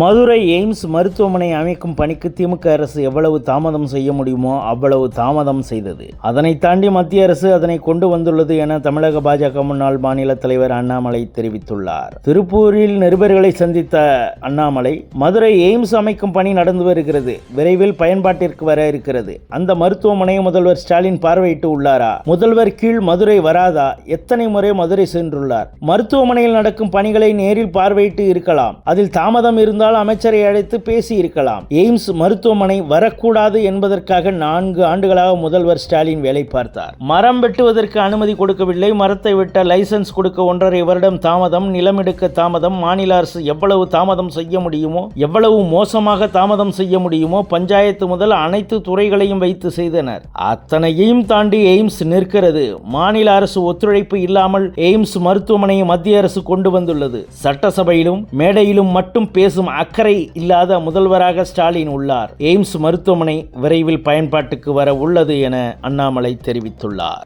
Madurai AIIMS மருத்துவமனை அமைக்கும் பணிக்கு திமுக அரசு எவ்வளவு தாமதம் செய்ய முடியுமோ அவ்வளவு தாமதம் செய்தது. அதனை தாண்டி மத்திய அரசு அதனை கொண்டு வந்துள்ளது என தமிழக பாஜக முன்னாள் மாநில தலைவர் அண்ணாமலை தெரிவித்துள்ளார். திருப்பூரில் நிருபர்களை சந்தித்த அண்ணாமலை, மதுரை எய்ம்ஸ் அமைக்கும் பணி நடந்து வருகிறது, விரைவில் பயன்பாட்டிற்கு வர இருக்கிறது. அந்த மருத்துவமனையை முதல்வர் ஸ்டாலின் பார்வையிட்டு உள்ளாரா? முதல்வர் கீழ் மதுரை வராதா? எத்தனை முறை மதுரை சென்றுள்ளார்? மருத்துவமனையில் நடக்கும் பணிகளை நேரில் பார்வையிட்டு இருக்கலாம். அதில் தாமதம் இருந்தால் அமைச்சரை அழைத்து பேசி இருக்கலாம். எய்ம்ஸ் மருத்துவமனை வரக்கூடாது என்பதற்காக 4 ஆண்டுகளாக முதல்வர் ஸ்டாலின் வேலை பார்த்தார். மரம் வெட்டுவதற்கு அனுமதி கொடுக்கவில்லை. மரத்தை வெட்ட லைசன்ஸ் கொடுக்க 1.5 வருடம் தாமதம். நிலம் எடுக்க தாமதம். மாநில அரசு எவ்வளவு தாமதம் செய்ய முடியுமோ, எவ்வளவு மோசமாக தாமதம் செய்ய முடியுமோ பஞ்சாயத்து முதல் அனைத்து துறைகளையும் வைத்து செய்தனர். அத்தனையும் தாண்டி எய்ம்ஸ் நிற்கிறது. மாநில அரசு ஒத்துழைப்பு இல்லாமல் எய்ம்ஸ் மருத்துவமனையை மத்திய அரசு கொண்டு வந்துள்ளது. சட்டசபையிலும் மேடையிலும் மட்டும் பேசும் அக்கறை இல்லாத முதல்வராக ஸ்டாலின் உள்ளார். எய்ம்ஸ் மருத்துவமனை விரைவில் பயன்பாட்டுக்கு வர உள்ளது என அண்ணாமலை தெரிவித்துள்ளார்.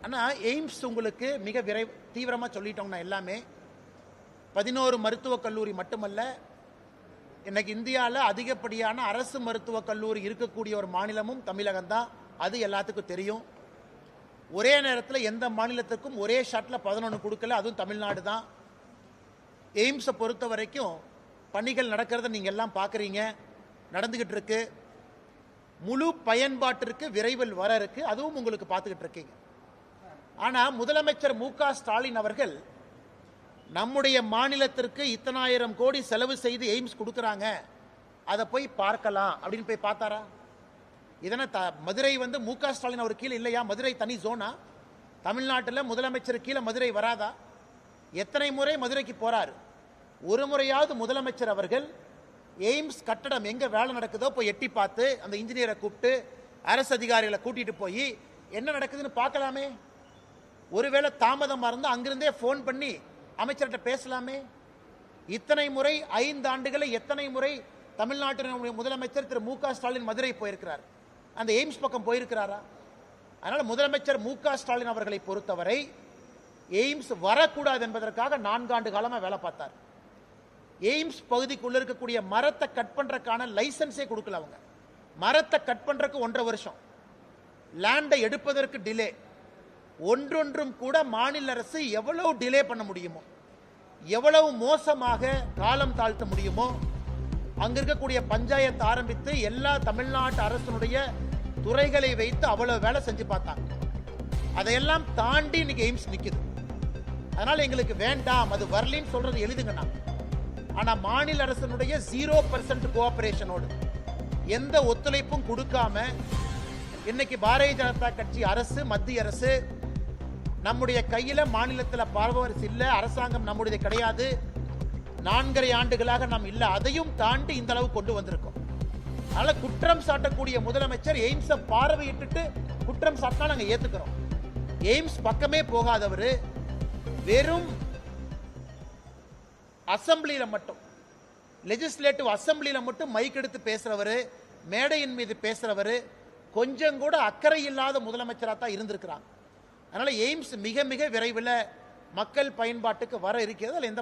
எய்ம்ஸ் உங்களுக்கு மிக தீவிரமா சொல்லிட்டோம்னா எல்லாமே 11 மருத்துவக் கல்லூரி மட்டுமல்ல, இன்னைக்கு இந்தியாவில் அதிகப்படியான அரசு மருத்துவக் கல்லூரி இருக்கக்கூடிய ஒரு மாநிலமும் தமிழகம் தான். அது எல்லாத்துக்கும் தெரியும். ஒரே நேரத்தில் எந்த மாநிலத்துக்கும் ஒரே ஷாட்டில் 11 கொடுக்கல, அதுவும் தமிழ்நாடு தான். எய்ம்ஸை பொறுத்த வரைக்கும் பணிகள் நடக்கிறத நீங்கள் எல்லாம் பார்க்குறீங்க, நடந்துக்கிட்டு இருக்கு. முழு பயன்பாட்டிற்கு விரைவில் வர இருக்கு, அதுவும் உங்களுக்கு பார்த்துக்கிட்டு இருக்கீங்க. ஆனால் முதலமைச்சர் மு.க. ஸ்டாலின் அவர்கள் நம்முடைய மாநிலத்திற்கு இத்தனாயிரம் கோடி செலவு செய்து எய்ம்ஸ் கொடுக்குறாங்க, அதை போய் பார்க்கலாம் அப்படின்னு போய் பார்த்தாரா? இதனை மதுரை மு.க. ஸ்டாலின் அவர் கீழே இல்லையா? மதுரை தனி ஜோனா? தமிழ்நாட்டில் முதலமைச்சர் கீழே மதுரை வராதா? எத்தனை முறை மதுரைக்கு போறாரு? ஒரு முறையாவது முதலமைச்சர் அவர்கள் எய்ம்ஸ் கட்டடம் எங்க வேலை நடக்குதோ போய் எட்டி பார்த்து அந்த இன்ஜினியரை கூப்பிட்டு அரசு அதிகாரிகளை கூட்டிட்டு போய் என்ன நடக்குதுன்னு பார்க்கலாமே? ஒருவேளை தாமதமாக இருந்தால் அங்கிருந்தே ஃபோன் பண்ணி அமைச்சர்கிட்ட பேசலாமே? இத்தனை முறை 5 ஆண்டுகளை எத்தனை முறை தமிழ்நாட்டினுடைய முதலமைச்சர் திரு மு.க. ஸ்டாலின் மதுரை போயிருக்கிறார்? அந்த எய்ம்ஸ் பக்கம் போயிருக்கிறாரா? அதனால முதலமைச்சர் மு.க. ஸ்டாலின் அவர்களை பொறுத்தவரை எய்ம்ஸ் வரக்கூடாது என்பதற்காக 4 ஆண்டு காலமாக வேலை பார்த்தார். எய்ம்ஸ் பகுதிக்குள்ள இருக்கக்கூடிய மரத்தை கட் பண்றதுக்கான லைசன்ஸே கொடுக்கல. அவங்க மரத்தை கட் பண்றதுக்கு 1.5 வருஷம், லேண்டை எடுப்பதற்கு டிலே. ஒன்றொன்றும் கூட மாநில அரசு எவ்வளவு டிலே பண்ண முடியுமோ, எவ்வளவு மோசமாக காலம் தாழ்த்த முடியுமோ, அங்க இருக்கக்கூடிய பஞ்சாயத்து ஆரம்பித்து எல்லா தமிழ்நாட்டு அரசனுடைய துறைகளை வைத்து அவ்வளவு வேலை செஞ்சு பார்த்தாங்க. அதையெல்லாம் தாண்டி இன்னைக்கு எய்ம்ஸ் நிக்குது. அதனால எங்களுக்கு வேண்டாம், அது வரலின்னு சொல்றது எழுதுங்கண்ணா. ஆனா மாநில அரசனுடைய 0% கோஆபரேஷனோடு எந்த ஒத்துழைப்பும் கொடுக்காம இன்னைக்கு பாரதிய ஜனதா கட்சி அரசு, மத்திய அரசு நம்முடைய கையில மாநிலத்தில் பார்வர்ஸ் இல்ல, அரசாங்கம் நம்முடைய கிடையாது, 4.5 ஆண்டுகளாக நாம் இல்ல, அதையும் தாண்டி இந்த அளவு கொண்டு வந்திருக்கோம். அதனால குற்றம் சாட்டக்கூடிய முதலமைச்சர் எய்ம்ஸை பார்வையிட்டு குற்றம் சாட்டினா நாங்க ஏத்துக்கிறோம். எய்ம்ஸ் பக்கமே போகாதவர் வெறும் அசம்பிளியில மட்டும், லெஜிஸ்லேட்டிவ் அசம்பிளியில மட்டும் மைக் எடுத்து பேசுறவர், மேடையின் மீது பேசுறவர், கொஞ்சம் கூட அக்கறை இல்லாத முதலமைச்சராக தான் இருந்திருக்கிறாங்க. அதனால எய்ம்ஸ் மிக மிக விரைவில் மக்கள் பயன்பாட்டுக்கு வர இருக்கிறது. எந்த